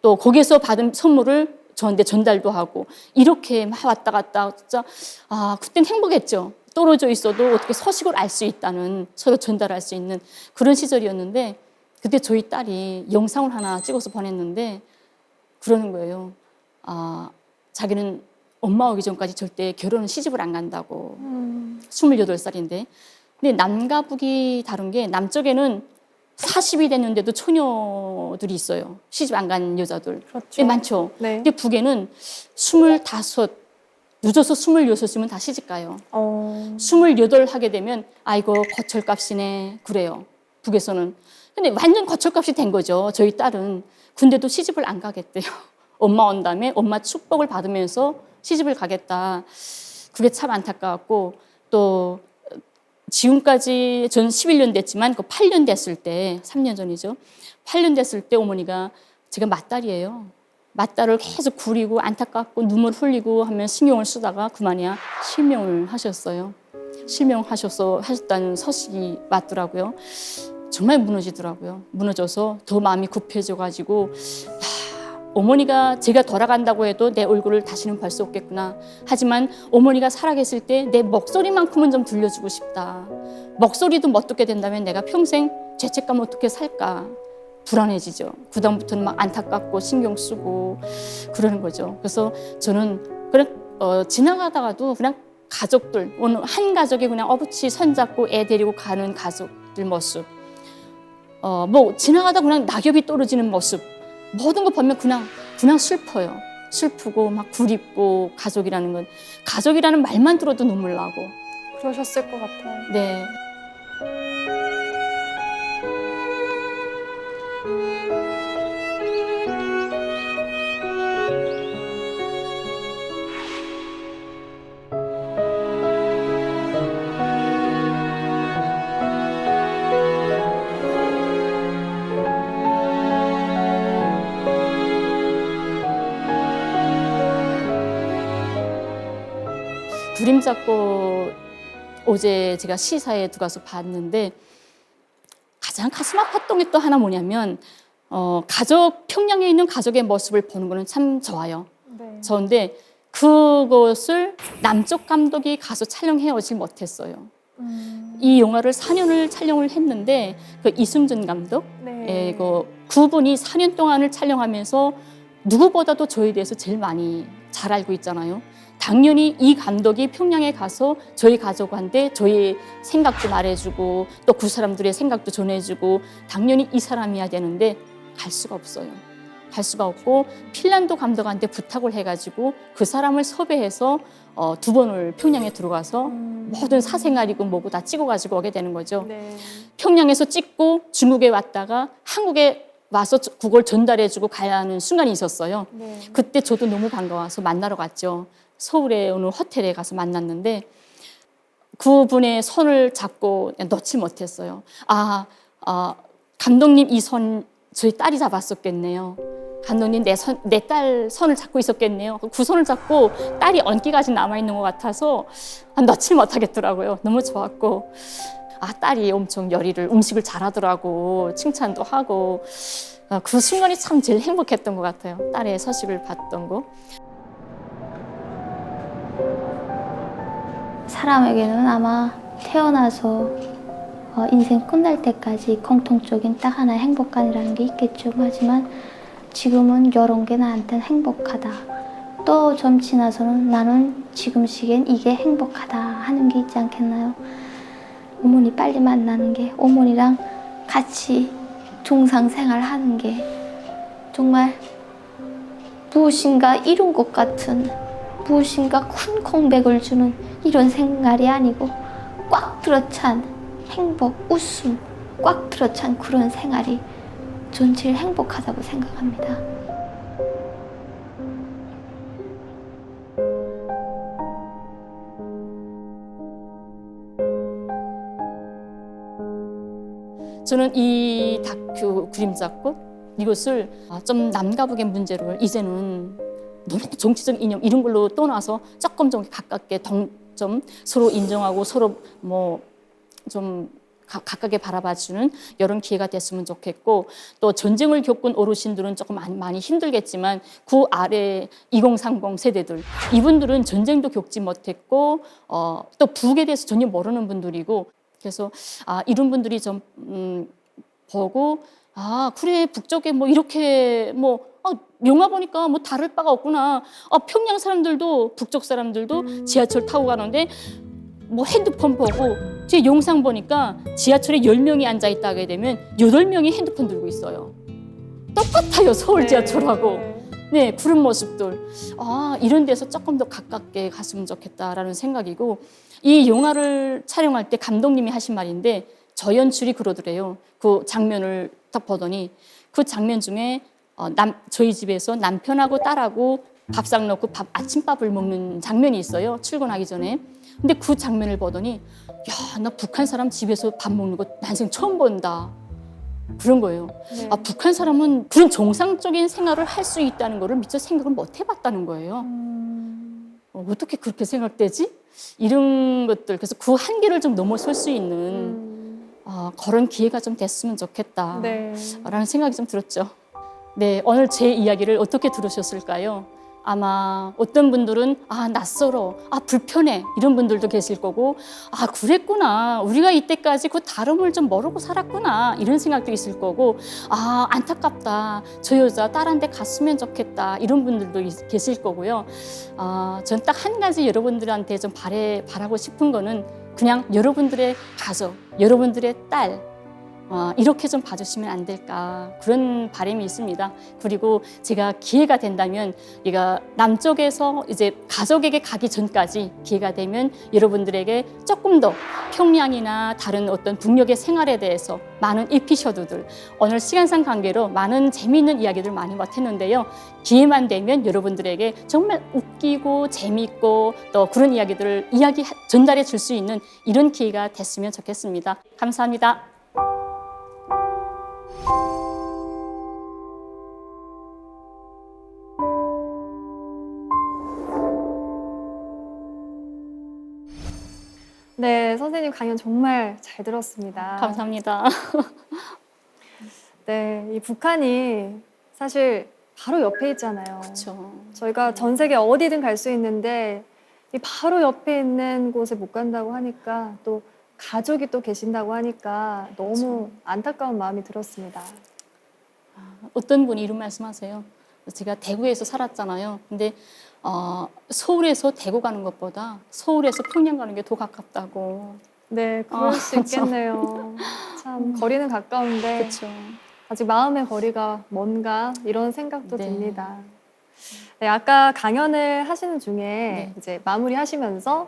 또 거기서 받은 선물을 저한테 전달도 하고 이렇게 막 왔다 갔다 진짜 그땐 행복했죠. 떨어져 있어도 어떻게 소식을 알 수 있다는 서로 전달할 수 있는 그런 시절이었는데 그때 저희 딸이 영상을 하나 찍어서 보냈는데 그러는 거예요. 자기는 엄마 오기 전까지 절대 결혼은 시집을 안 간다고. 28살인데. 근데 남과 북이 다른 게 남쪽에는 40이 됐는데도 처녀들이 있어요. 시집 안 간 여자들. 그렇죠. 네, 많죠. 네. 근데 북에는 25, 늦어서 26이면 다 시집 가요. 28 하게 되면 아이고 거철값이네 그래요. 북에서는. 근데 완전 거철값이 된 거죠. 저희 딸은. 근데도 시집을 안 가겠대요. 엄마 온 다음에 엄마 축복을 받으면서 시집을 가겠다. 그게 참 안타까웠고 또 지금까지 전 11년 됐지만 그 8년 됐을 때 3년 전이죠. 8년 됐을 때 어머니가 제가 맏딸이에요. 맏딸을 계속 구리고 안타깝고 눈물 흘리고 하면 신경을 쓰다가 그만이야 실명을 하셨어요. 하셨다는 소식이 왔더라고요. 정말 무너지더라고요. 무너져서 더 마음이 급해져가지고 어머니가 제가 돌아간다고 해도 내 얼굴을 다시는 볼 수 없겠구나. 하지만 어머니가 살아계실 때 내 목소리만큼은 좀 들려주고 싶다. 목소리도 못 듣게 된다면 내가 평생 죄책감 어떻게 살까. 불안해지죠. 그다음부터는 막 안타깝고 신경 쓰고 그러는 거죠. 그래서 저는 그냥 지나가다가도 그냥 가족들, 어느 한 가족이 그냥 어부치 손잡고 애 데리고 가는 가족들 모습. 뭐 지나가다 그냥 낙엽이 떨어지는 모습. 모든 거 보면 그냥 슬퍼요. 슬프고 막 그립고 가족이라는 말만 들어도 눈물 나고. 그러셨을 것 같아요. 네. 그림잡고 어제 제가 시사에 들어가서 봤는데 가장 가슴 아팠던 게 또 하나 뭐냐면 평양에 있는 가족의 모습을 보는 거는 참 좋아요. 네. 그런데 그것을 남쪽 감독이 가서 촬영해 오지 못했어요. 이 영화를 4년을 촬영을 했는데 그 이승준 감독 네. 그분이 4년 동안을 촬영하면서 누구보다도 저에 대해서 제일 많이 잘 알고 있잖아요. 당연히 이 감독이 평양에 가서 저희 가족한테 저희 생각도 말해주고 또 그 사람들의 생각도 전해주고 당연히 이 사람이어야 되는데 갈 수가 없어요. 갈 수가 없고 핀란드 감독한테 부탁을 해가지고 그 사람을 섭외해서 2번을 평양에 들어가서 모든 사생활이고 뭐고 다 찍어가지고 오게 되는 거죠. 네. 평양에서 찍고 중국에 왔다가 한국에 와서 그걸 전달해주고 가야 하는 순간이 있었어요. 네. 그때 저도 너무 반가워서 만나러 갔죠. 서울의 어느 호텔에 가서 만났는데 그분의 손을 잡고 놓지 못했어요. 감독님 이 손 저희 딸이 잡았었겠네요. 감독님 내 딸 손을 잡고 있었겠네요. 그 손을 잡고 딸이 언기까지 남아있는 것 같아서 놓지 못하겠더라고요. 너무 좋았고 딸이 엄청 요리를 음식을 잘하더라고 칭찬도 하고 그 순간이 참 제일 행복했던 것 같아요. 딸의 소식을 봤던 거. 사람에게는 아마 태어나서 인생 끝날 때까지 공통적인 딱 하나의 행복감이라는 게 있겠죠. 하지만 지금은 이런 게 나한테는 행복하다. 또 좀 지나서는 나는 지금 시기엔 이게 행복하다 하는 게 있지 않겠나요? 어머니 빨리 만나는 게, 어머니랑 같이 중상생활 하는 게 정말 무엇인가 이룬 것 같은, 무엇인가 큰 공백을 주는 이런 생활이 아니고 꽉 들어찬 행복, 웃음 꽉 들어찬 그런 생활이 전 제일 행복하다고 생각합니다. 저는 이 다큐 그림잡고 이것을 좀 남과 북의 문제를 이제는 너무 정치적 이념 이런 걸로 떠나서 조금 좀 가깝게 좀 서로 인정하고 서로 좀 가깝게 바라봐주는 이런 기회가 됐으면 좋겠고 또 전쟁을 겪은 어르신들은 조금 많이 힘들겠지만 그 아래 2030 세대들 이분들은 전쟁도 겪지 못했고 또 북에 대해서 전혀 모르는 분들이고 그래서 이런 분들이 좀 보고 그래 북쪽에 이렇게 영화 보니까 다를 바가 없구나. 평양 사람들도 북쪽 사람들도 지하철 타고 가는데 핸드폰 보고 제 영상 보니까 지하철에 10명이 앉아 있다게 되면 8명이 핸드폰 들고 있어요. 똑같아요 서울 지하철하고. 네, 그런 모습들. 이런 데서 조금 더 가깝게 갔으면 좋겠다라는 생각이고 이 영화를 촬영할 때 감독님이 하신 말인데 저 연출이 그러더래요. 그 장면을 딱 보더니 그 장면 중에 저희 집에서 남편하고 딸하고 밥상 넣고 아침밥을 먹는 장면이 있어요. 출근하기 전에. 근데 그 장면을 보더니 나 북한 사람 집에서 밥 먹는 거 난생 처음 본다. 그런 거예요. 네. 북한 사람은 그런 정상적인 생활을 할 수 있다는 거를 미처 생각을 못 해봤다는 거예요. 어떻게 그렇게 생각되지? 이런 것들. 그래서 그 한계를 좀 넘어설 수 있는 그런 기회가 좀 됐으면 좋겠다. 네. 라는 생각이 좀 들었죠. 네, 오늘 제 이야기를 어떻게 들으셨을까요? 아마 어떤 분들은 낯설어, 불편해 이런 분들도 계실 거고 그랬구나 우리가 이때까지 그 다름을 좀 모르고 살았구나 이런 생각도 있을 거고 안타깝다 저 여자 딸한테 갔으면 좋겠다 이런 분들도 계실 거고요. 전 딱 한 가지 여러분들한테 좀 바라고 싶은 거는 그냥 여러분들의 가족, 여러분들의 딸 이렇게 좀 봐주시면 안 될까 그런 바람이 있습니다. 그리고 제가 기회가 된다면 얘가 남쪽에서 이제 가족에게 가기 전까지 기회가 되면 여러분들에게 조금 더 평양이나 다른 어떤 북녘의 생활에 대해서 많은 에피소드들 오늘 시간상 관계로 많은 재미있는 이야기들 많이 못했는데요. 기회만 되면 여러분들에게 정말 웃기고 재미있고 또 그런 이야기들을 전달해 줄 수 있는 이런 기회가 됐으면 좋겠습니다. 감사합니다. 네, 선생님 강연 정말 잘 들었습니다. 감사합니다. 네, 이 북한이 사실 바로 옆에 있잖아요. 그렇죠. 저희가 전 세계 어디든 갈 수 있는데 이 바로 옆에 있는 곳에 못 간다고 하니까 또 가족이 또 계신다고 하니까 너무 안타까운 마음이 들었습니다. 어떤 분이 이런 말씀하세요. 제가 대구에서 살았잖아요. 근데 서울에서 대구 가는 것보다 서울에서 평양 가는 게 더 가깝다고. 네, 그럴 수 있겠네요. 참 거리는 가까운데 그렇죠. 아직 마음의 거리가 뭔가 이런 생각도 네. 듭니다. 네, 아까 강연을 하시는 중에 네. 이제 마무리하시면서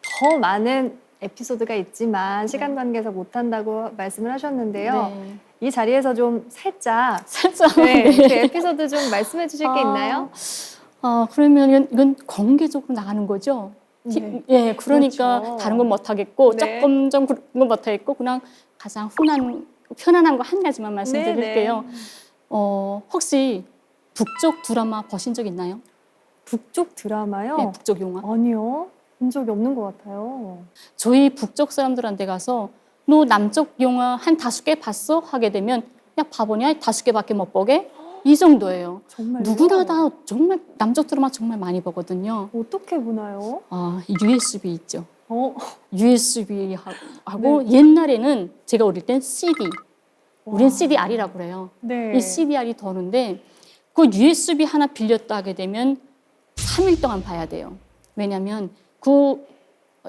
더 많은 에피소드가 있지만 시간 관계에서 못한다고 말씀을 하셨는데요. 네. 이 자리에서 좀 살짝 살짝. 네, 네. 그 에피소드 좀 말씀해 주실 게 있나요? 그러면 이건 공개적으로 나가는 거죠? 네. 예, 그러니까 그렇죠. 다른 건 못하겠고 네. 조금 좀 그런 건 못하겠고 그냥 가장 편안한 거 한 가지만 네, 말씀드릴게요. 혹시 북쪽 드라마 보신 적 있나요? 북쪽 드라마요? 네, 북쪽 영화. 아니요. 본 적이 없는 것 같아요. 저희 북쪽 사람들한테 가서 너 남쪽 영화 한 5개 봤어? 하게 되면 야 바보냐? 5개밖에 못 보게? 이 정도예요. 정말 누구나 다 정말 남쪽 드라마 정말 많이 보거든요. 어떻게 보나요? USB 있죠. USB 하고 네. 옛날에는 제가 어릴 땐 CD. 우린 CDR이라고 그래요. 네. 이 CDR이 도는데 그 USB 하나 빌렸다 하게 되면 3일 동안 봐야 돼요. 왜냐하면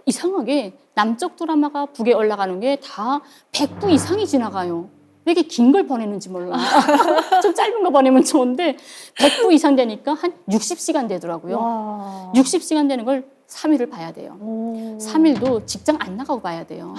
이상하게 남쪽 드라마가 북에 올라가는 게 다 100부 이상이 지나가요. 왜 이렇게 긴 걸 보내는지 몰라. 좀 짧은 거 보내면 좋은데 100부 이상 되니까 한 60시간 되더라고요. 와. 60시간 되는 걸 3일을 봐야 돼요. 오. 3일도 직장 안 나가고 봐야 돼요.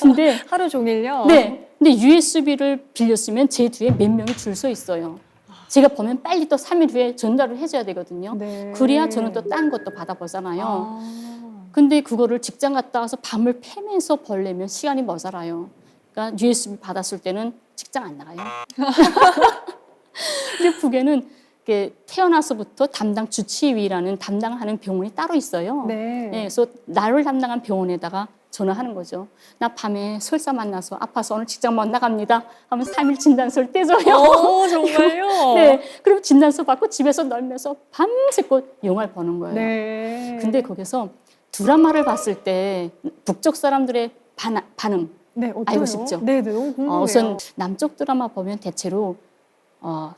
근데 하루 종일요? 네, 근데 USB를 빌렸으면 제 뒤에 몇 명이 줄 서 있어요. 제가 보면 빨리 또 3일 후에 전달을 해줘야 되거든요. 네. 그래야 저는 또 딴 것도 받아보잖아요. 아. 근데 그거를 직장 갔다 와서 밤을 패면서 벌려면 시간이 모자라요. 그러니까 USB 받았을 때는 직장 안 나가요. 근데 북에는 이렇게 태어나서부터 담당 주치의라는 담당하는 병원이 따로 있어요. 네. 그래서 나를 담당한 병원에다가 전화하는 거죠. 나 밤에 설사 만나서 아파서 오늘 직장 못 나갑니다. 하면 3일 진단서를 떼줘요. 오, 정말요? 네, 그럼 진단서 받고 집에서 놀면서 밤새껏 영화를 보는 거예요. 네. 근데 거기서 드라마를 봤을 때 북쪽 사람들의 반응 네, 어때요? 알고 싶죠? 네, 네, 너무 궁금해요. 우선 남쪽 드라마 보면 대체로 다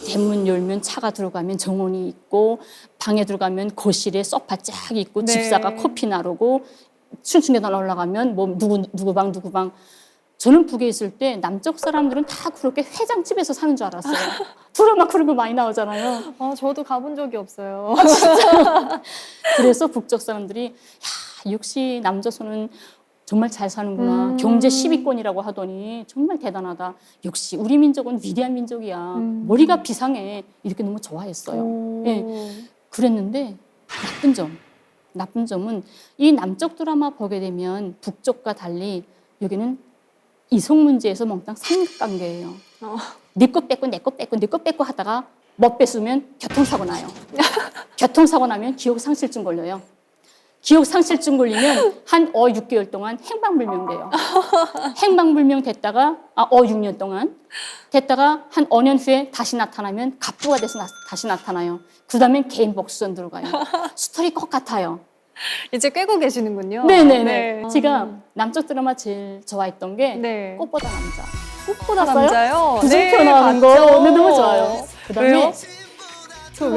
대문 열면 차가 들어가면 정원이 있고 방에 들어가면 거실에 소파 쫙 있고 네. 집사가 커피 나르고 층층 계단 올라가면 뭐 누구 방 저는 북에 있을 때 남쪽 사람들은 다 그렇게 회장집에서 사는 줄 알았어요. 드라마 그런 거 많이 나오잖아요. 저도 가본 적이 없어요. 그래서 북쪽 사람들이 야, 역시 남조선은 정말 잘 사는구나. 경제 10위권이라고 하더니 정말 대단하다. 역시 우리 민족은 위대한 민족이야. 머리가 비상해. 이렇게 너무 좋아했어요. 오. 예. 그랬는데 나쁜 점은 이 남쪽 드라마 보게 되면 북쪽과 달리 여기는 이성 문제에서 몽땅 삼각관계예요. 네 거 뺏고 내 거 뺏고 내 거 뺏고 하다가 못 뺏으면 교통사고 나요. 교통사고 나면 기억상실증 걸려요. 기억상실증 걸리면 한 6개월 동안 행방불명 돼요. 행방불명 됐다가 6년 동안 됐다가 한 5년 후에 다시 나타나면 갑부가 돼서 다시 나타나요. 그 다음엔 개인 복수전 들어가요. 스토리 꼭 같아요. 이제 꿰고 계시는군요. 네네네. 네. 제가 남쪽 드라마 제일 좋아했던 게 네. 꽃보다 남자. 꽃보다 봤어요? 남자요? 구성표 나오는 거 너무 좋아요. 그다음에 왜요? 왜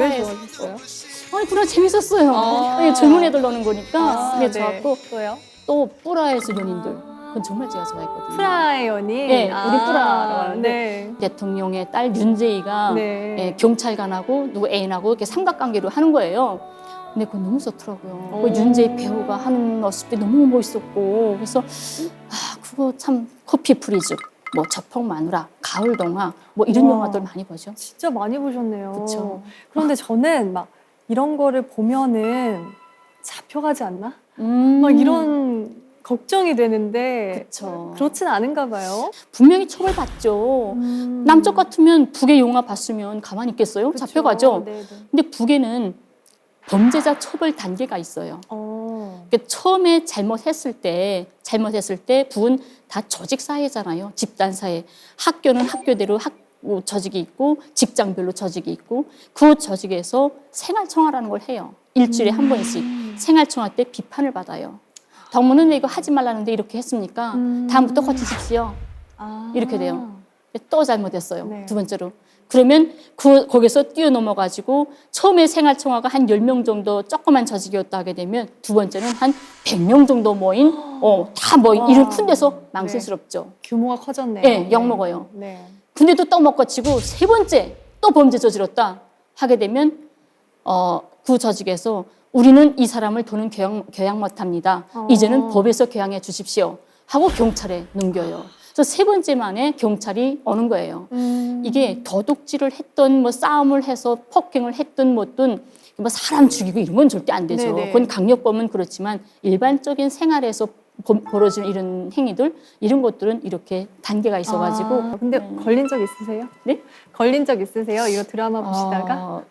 프라하에서- 좋아하셨어요? 프라 재밌었어요. 네, 젊은 애들 노는 거니까 그게 네. 좋았고 또요? 또 뿌라에서 연인들 그건 정말 제가 좋아했거든요. 프라의 연인? 네, 우리 프라라고 하는데 네. 대통령의 딸 윤재희가 네. 예, 경찰관하고 누구 애인하고 이렇게 삼각관계로 하는 거예요. 근데 그거 너무 좋더라고요. 그 윤재희 배우가 하는 모습이 너무 멋있었고 그래서 그거 참 커피 프리즈, 뭐 저폭 마누라, 가을 동화 뭐 이런 와. 영화들 많이 보죠. 진짜 많이 보셨네요. 그쵸. 그런데 저는 막 이런 거를 보면은 잡혀가지 않나? 막 이런 걱정이 되는데 그쵸. 그렇진 않은가 봐요. 분명히 처벌받죠. 남쪽 같으면 북의 영화 봤으면 가만히 있겠어요? 그쵸. 잡혀가죠. 네네. 근데 북에는 범죄자 처벌 단계가 있어요. 그러니까 처음에 잘못했을 때 부은 다 조직 사회잖아요. 집단 사회. 학교는 학교대로 조직이 있고 직장별로 조직이 있고 그 조직에서 생활청화라는 걸 해요. 일주일에 한 번씩 생활청화 때 비판을 받아요. 덕무는 왜 이거 하지 말라는데 이렇게 했습니까? 다음부터 고치십시오. 이렇게 돼요. 또 잘못했어요. 네. 두 번째로. 그러면 거기서 뛰어넘어가지고 처음에 생활청화가 한 10명 정도 조그만 조직이었다 하게 되면 두 번째는 한 100명 정도 모인 다 모인 이런 큰 데서 망신스럽죠. 규모가 커졌네요. 네, 욕먹어요. 네. 근데도 또 못 고치고 세 번째 또 범죄 저질렀다 하게 되면 그 조직에서 우리는 이 사람을 더는 교양 못합니다. 이제는 법에서 교양해 주십시오 하고 경찰에 넘겨요. 그래서 세 번째 만에 경찰이 오는 거예요. 이게 도둑질을 했던 뭐 싸움을 해서 폭행을 했던 뭐든 뭐 사람 죽이고 이런 건 절대 안 되죠. 네네. 그건 강력범은 그렇지만 일반적인 생활에서 벌어지는 이런 행위들 이런 것들은 이렇게 단계가 있어가지고. 근데 걸린 적 있으세요? 네? 걸린 적 있으세요? 이거 드라마 보시다가?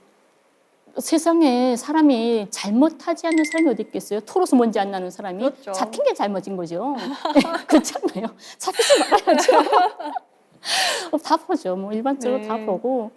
세상에 사람이 잘못하지 않는 사람이 어디 있겠어요? 토로서 먼지 안 나는 사람이 그렇죠. 잡힌 게 잘못인 거죠. 그렇잖아요. 잡히지 말아야죠. 다 보죠. 뭐 일반적으로 네. 다 보고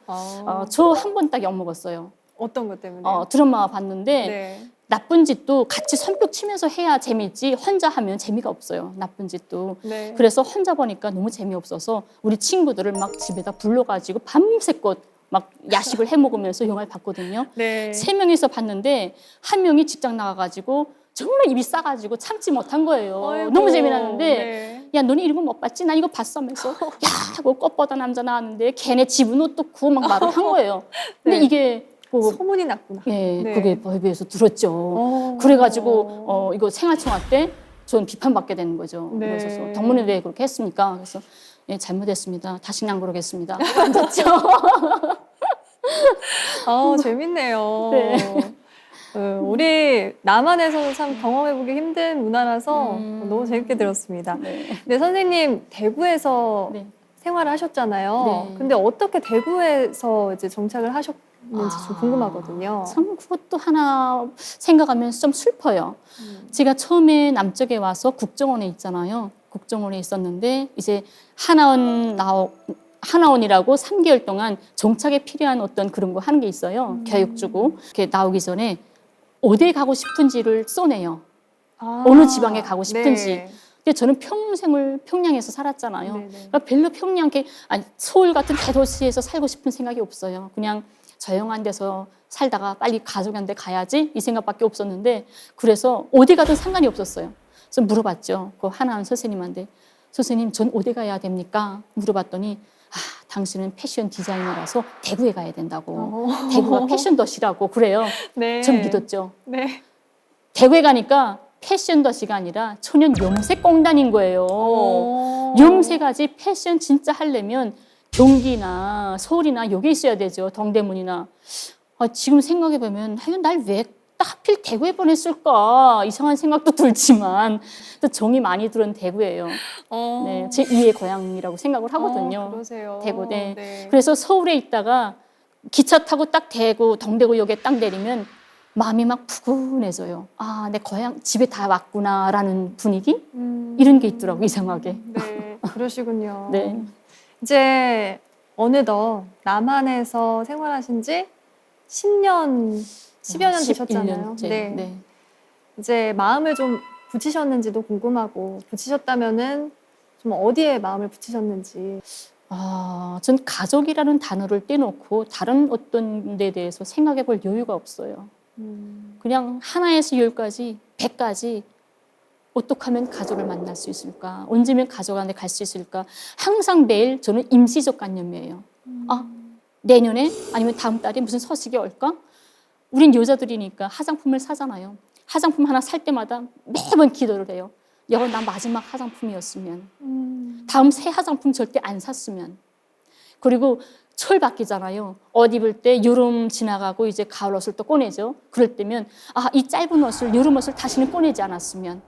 저 한 번 딱 욕먹었어요. 어떤 것 때문에? 드라마 봤는데 네. 나쁜 짓도 같이 손뼉 치면서 해야 재미있지 혼자 하면 재미가 없어요. 나쁜 짓도. 네. 그래서 혼자 보니까 너무 재미없어서 우리 친구들을 막 집에다 불러가지고 밤새껏 막 야식을 해 먹으면서 영화를 봤거든요. 네. 3명이서 봤는데 한 명이 직장 나가가지고 정말 입이 싸가지고 참지 못한 거예요. 아이고. 너무 재미나는데 네. 야 너네 이런 거 못 봤지? 나 이거 봤어 하면서 야 그 꽃보다 남자 나왔는데 걔네 집은 어떻고 막 말을 한 거예요. 근데 네. 이게 소문이 났구나. 예, 네. 그게 법에서 들었죠. 그래가지고 이거 생활청화 때 전 비판받게 되는 거죠. 네. 그래서 덕문에 왜 그렇게 했습니까? 그래서 예, 잘못했습니다. 다시는 안 그러겠습니다. 앉았죠. 재밌네요. 네. 우리 남한에서도 참 경험해보기 힘든 문화라서 너무 재밌게 들었습니다. 네. 근데 선생님 대구에서 네. 생활을 하셨잖아요. 네. 근데 어떻게 대구에서 이제 정착을 하셨는지 좀 궁금하거든요. 참 그것도 하나 생각하면서 좀 슬퍼요. 제가 처음에 남쪽에 와서 국정원에 있잖아요. 국정원에 있었는데 이제 하나원이라고 3개월 동안 정착에 필요한 어떤 그런 거 하는 게 있어요. 교육 주고 이렇게 나오기 전에 어디에 가고 싶은지를 써내요. 어느 지방에 가고 싶은지. 네. 근데 저는 평생을 평양에서 살았잖아요. 네네. 그러니까 별로 서울 같은 대도시에서 살고 싶은 생각이 없어요. 그냥 조용한 데서 살다가 빨리 가족한테 가야지 이 생각밖에 없었는데 그래서 어디 가든 상관이 없었어요. 그래서 물어봤죠. 그 하나원 선생님한테. 선생님, 전 어디 가야 됩니까? 물어봤더니 당신은 패션 디자이너라서 대구에 가야 된다고. 대구가 패션 도시라고 그래요. 네. 전 믿었죠. 네. 대구에 가니까 패션 도시가 아니라 천연 염색 공단인 거예요. 염색하지 패션 진짜 하려면 경기나 서울이나 여기 있어야 되죠. 동대문이나. 지금 생각해보면 날 왜 하필 대구에 보냈을까 이상한 생각도 들지만 또 정이 많이 들은 대구예요. 네, 제 2의 고향이라고 생각을 하거든요. 그러세요. 대구. 네. 네. 그래서 서울에 있다가 기차 타고 딱 동대구역에 딱 내리면 마음이 막 푸근해져요. 내 고향 집에 다 왔구나라는 분위기 이런 게 있더라고 이상하게. 네, 그러시군요. 네. 이제 어느덧 남한에서 생활하신 지 10여 년 되셨잖아요. 11년째. 네. 네. 이제 마음을 좀 붙이셨는지도 궁금하고 붙이셨다면은 좀 어디에 마음을 붙이셨는지. 전 가족이라는 단어를 떼놓고 다른 어떤 데 대해서 생각해 볼 여유가 없어요. 그냥 하나에서 10까지, 100까지 어떻게 하면 가족을 만날 수 있을까? 언제면 가족 안에 갈 수 있을까? 항상 매일 저는 임시적 관념이에요. 내년에 아니면 다음 달에 무슨 소식이 올까? 우린 여자들이니까 화장품을 사잖아요. 화장품 하나 살 때마다 매번 기도를 해요. 여보, 나 마지막 화장품이었으면. 다음 새 화장품 절대 안 샀으면. 그리고 철 바뀌잖아요. 옷 입을 때 여름 지나가고 이제 가을 옷을 또 꺼내죠. 그럴 때면 이 짧은 옷을 여름 옷을 다시는 꺼내지 않았으면.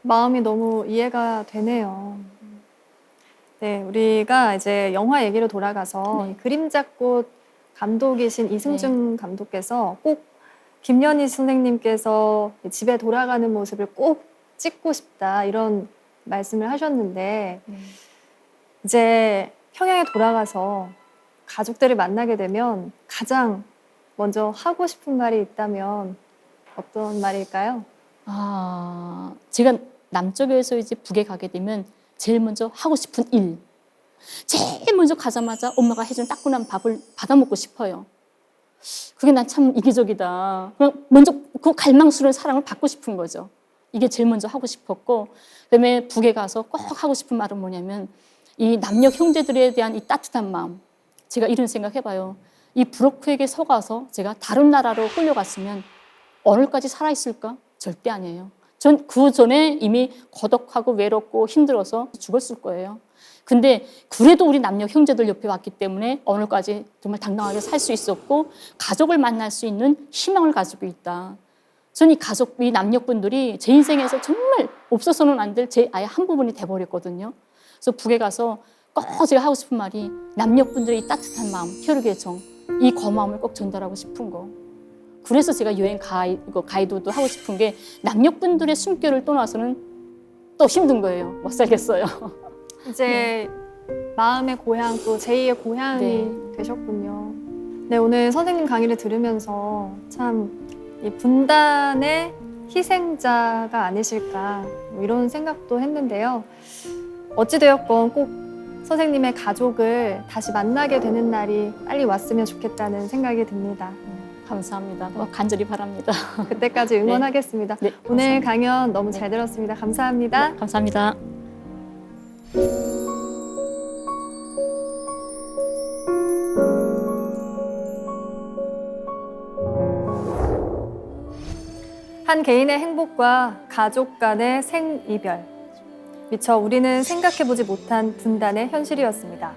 마음이 너무 이해가 되네요. 네, 우리가 이제 영화 얘기로 돌아가서 네. 그림자꽃 감독이신 이승준 감독께서 꼭 김연희 선생님께서 집에 돌아가는 모습을 꼭 찍고 싶다 이런 말씀을 하셨는데 이제 평양에 돌아가서 가족들을 만나게 되면 가장 먼저 하고 싶은 말이 있다면 어떤 말일까요? 제가 남쪽에서 이제 북에 가게 되면 제일 먼저 하고 싶은 일. 제일 먼저 가자마자 엄마가 해준 따끈한 밥을 받아 먹고 싶어요. 그게 난 참 이기적이다. 그냥 먼저 그 갈망스러운 사랑을 받고 싶은 거죠. 이게 제일 먼저 하고 싶었고, 그다음에 북에 가서 꼭 하고 싶은 말은 뭐냐면 이 남녀 형제들에 대한 이 따뜻한 마음. 제가 이런 생각 해봐요. 이 브로크에게 속아서 제가 다른 나라로 끌려갔으면 오늘까지 살아있을까? 절대 아니에요. 전 그 전에 이미 고독하고 외롭고 힘들어서 죽었을 거예요. 근데 그래도 우리 남녀 형제들 옆에 왔기 때문에 오늘까지 정말 당당하게 살 수 있었고 가족을 만날 수 있는 희망을 가지고 있다. 저는 이 가족, 이 남녀분들이 제 인생에서 정말 없어서는 안 될 제 아예 한 부분이 돼버렸거든요. 그래서 북에 가서 꼭 제가 하고 싶은 말이 남녀분들의 이 따뜻한 마음, 혈육의 정, 이 고마움을 꼭 전달하고 싶은 거. 그래서 제가 여행 가이드도 하고 싶은 게 남녀분들의 숨결을 떠나서는 또 힘든 거예요. 못 살겠어요. 이제 마음의 고향 또 제2의 고향이 되셨군요. 네, 오늘 선생님 강의를 들으면서 참 이 분단의 희생자가 아니실까 뭐 이런 생각도 했는데요. 어찌되었건 꼭 선생님의 가족을 다시 만나게 되는 날이 빨리 왔으면 좋겠다는 생각이 듭니다. 감사합니다. 간절히 바랍니다. 그때까지 응원하겠습니다. 네, 오늘 감사합니다. 강연 너무 잘 들었습니다. 감사합니다. 네, 감사합니다. 한 개인의 행복과 가족 간의 생이별. 미처 우리는 생각해보지 못한 분단의 현실이었습니다.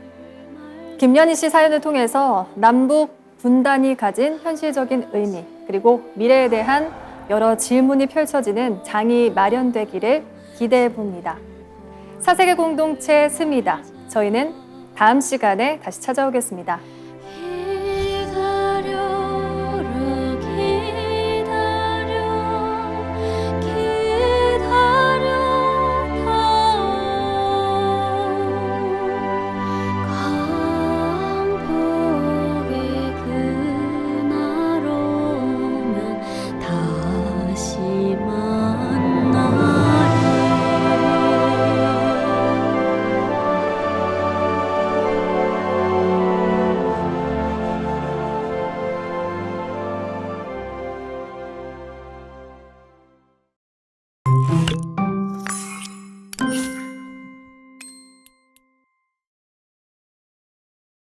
김연희 씨 사연을 통해서 남북 분단이 가진 현실적인 의미, 그리고 미래에 대한 여러 질문이 펼쳐지는 장이 마련되기를 기대해 봅니다. 사색의 공동체 스미다. 저희는 다음 시간에 다시 찾아오겠습니다.